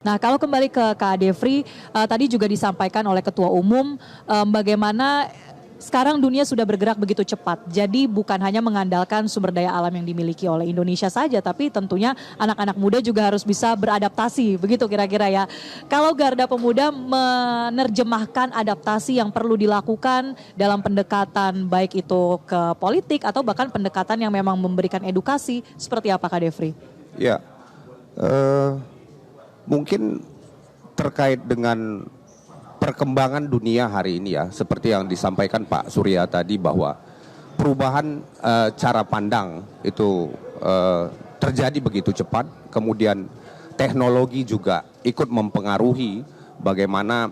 Nah, kalau kembali ke Kak Defri, tadi juga disampaikan oleh Ketua Umum bagaimana sekarang dunia sudah bergerak begitu cepat. Jadi bukan hanya mengandalkan sumber daya alam yang dimiliki oleh Indonesia saja, tapi tentunya anak-anak muda juga harus bisa beradaptasi, begitu kira-kira ya. Kalau Garda Pemuda menerjemahkan adaptasi yang perlu dilakukan dalam pendekatan baik itu ke politik atau bahkan pendekatan yang memang memberikan edukasi, seperti apa Kak Defri? Ya, mungkin terkait dengan perkembangan dunia hari ini ya, seperti yang disampaikan Pak Surya tadi bahwa perubahan cara pandang itu terjadi begitu cepat, kemudian teknologi juga ikut mempengaruhi bagaimana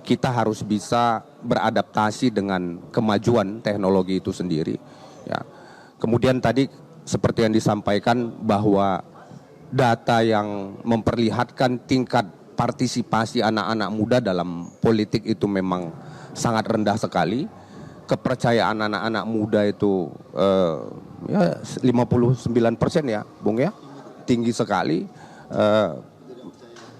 kita harus bisa beradaptasi dengan kemajuan teknologi itu sendiri. Ya. Kemudian tadi seperti yang disampaikan bahwa data yang memperlihatkan tingkat partisipasi anak-anak muda dalam politik itu memang sangat rendah sekali. Kepercayaan anak-anak muda itu ya 59% ya, Bung ya, tinggi sekali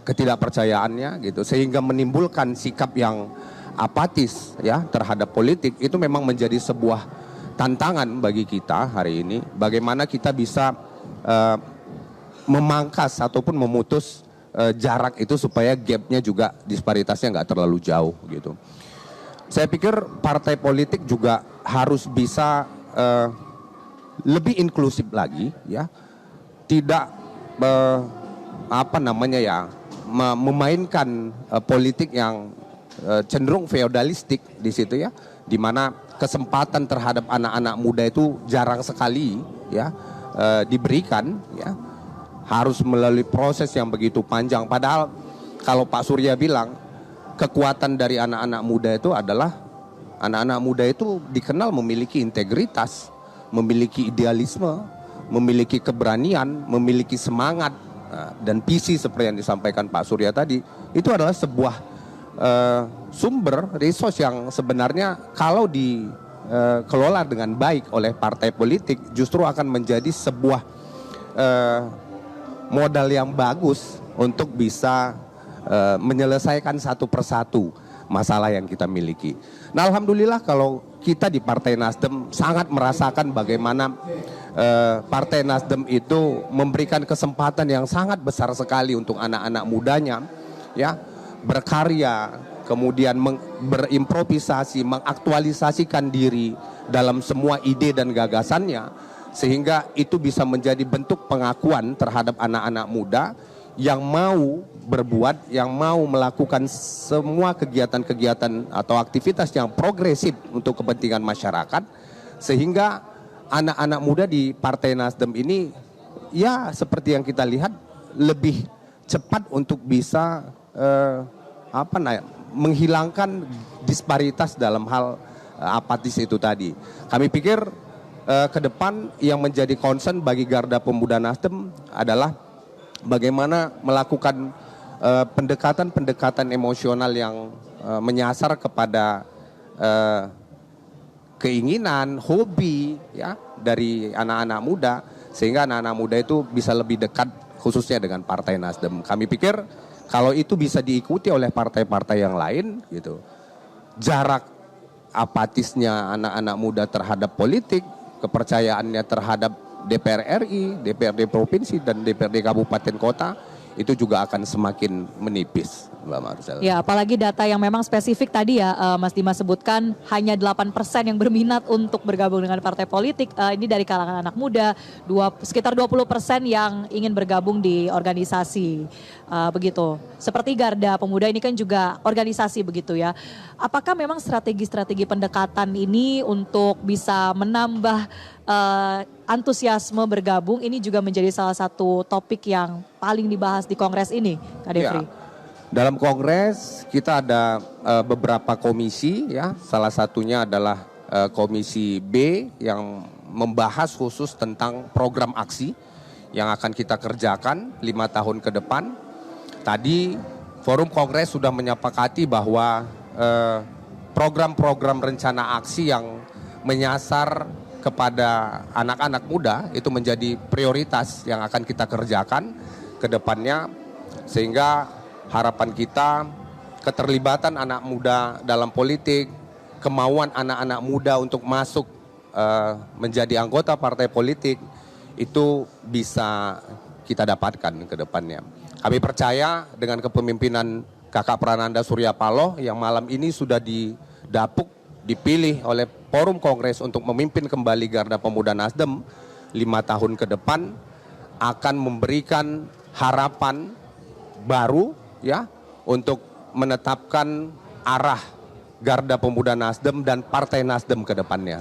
ketidakpercayaannya gitu, sehingga menimbulkan sikap yang apatis ya terhadap politik. Itu memang menjadi sebuah tantangan bagi kita hari ini. Bagaimana kita bisa memangkas ataupun memutus jarak itu supaya gapnya juga disparitasnya nggak terlalu jauh gitu. Saya pikir partai politik juga harus bisa lebih inklusif lagi ya, tidak memainkan politik yang cenderung feodalistik di situ ya, di mana kesempatan terhadap anak-anak muda itu jarang sekali ya diberikan ya. Harus melalui proses yang begitu panjang. Padahal kalau Pak Surya bilang kekuatan dari anak-anak muda itu adalah anak-anak muda itu dikenal memiliki integritas, memiliki idealisme, memiliki keberanian, memiliki semangat dan visi seperti yang disampaikan Pak Surya tadi. Itu adalah sebuah sumber resource yang sebenarnya kalau dikelola dengan baik oleh partai politik justru akan menjadi sebuah modal yang bagus untuk bisa menyelesaikan satu persatu masalah yang kita miliki. Nah, alhamdulillah kalau kita di Partai Nasdem sangat merasakan bagaimana Partai Nasdem itu memberikan kesempatan yang sangat besar sekali untuk anak-anak mudanya ya berkarya, kemudian berimprovisasi, mengaktualisasikan diri dalam semua ide dan gagasannya, sehingga itu bisa menjadi bentuk pengakuan terhadap anak-anak muda yang mau berbuat, yang mau melakukan semua kegiatan-kegiatan atau aktivitas yang progresif untuk kepentingan masyarakat, sehingga anak-anak muda di Partai Nasdem ini ya seperti yang kita lihat lebih cepat untuk bisa menghilangkan disparitas dalam hal apatis itu tadi. Kami pikir ke depan yang menjadi concern bagi Garda Pemuda Nasdem adalah bagaimana melakukan pendekatan-pendekatan emosional yang menyasar kepada keinginan, hobi ya dari anak-anak muda, sehingga anak-anak muda itu bisa lebih dekat khususnya dengan Partai Nasdem. Kami pikir kalau itu bisa diikuti oleh partai-partai yang lain gitu, jarak apatisnya anak-anak muda terhadap politik, kepercayaannya terhadap DPR RI, DPRD Provinsi, dan DPRD Kabupaten Kota itu juga akan semakin menipis, Mbak Marcel. Ya, apalagi data yang memang spesifik tadi ya, Mas Dimas sebutkan hanya 8% yang berminat untuk bergabung dengan partai politik. Ini dari kalangan anak muda, sekitar 20% yang ingin bergabung di organisasi, begitu. Seperti Garda Pemuda ini kan juga organisasi begitu ya. Apakah memang strategi-strategi pendekatan ini untuk bisa menambah antusiasme bergabung ini juga menjadi salah satu topik yang paling dibahas di Kongres ini, Kak Defri? Ya. Dalam Kongres kita ada beberapa komisi ya, salah satunya adalah Komisi B yang membahas khusus tentang program aksi yang akan kita kerjakan 5 tahun ke depan. Tadi Forum Kongres sudah menyepakati bahwa program-program rencana aksi yang menyasar kepada anak-anak muda itu menjadi prioritas yang akan kita kerjakan ke depannya. Sehingga harapan kita keterlibatan anak muda dalam politik, kemauan anak-anak muda untuk masuk menjadi anggota partai politik itu bisa kita dapatkan ke depannya. Kami percaya dengan kepemimpinan Kakak Prananda Surya Paloh yang malam ini sudah dipilih oleh Forum Kongres untuk memimpin kembali Garda Pemuda Nasdem 5 tahun ke depan, akan memberikan harapan baru ya untuk menetapkan arah Garda Pemuda Nasdem dan Partai Nasdem ke depannya.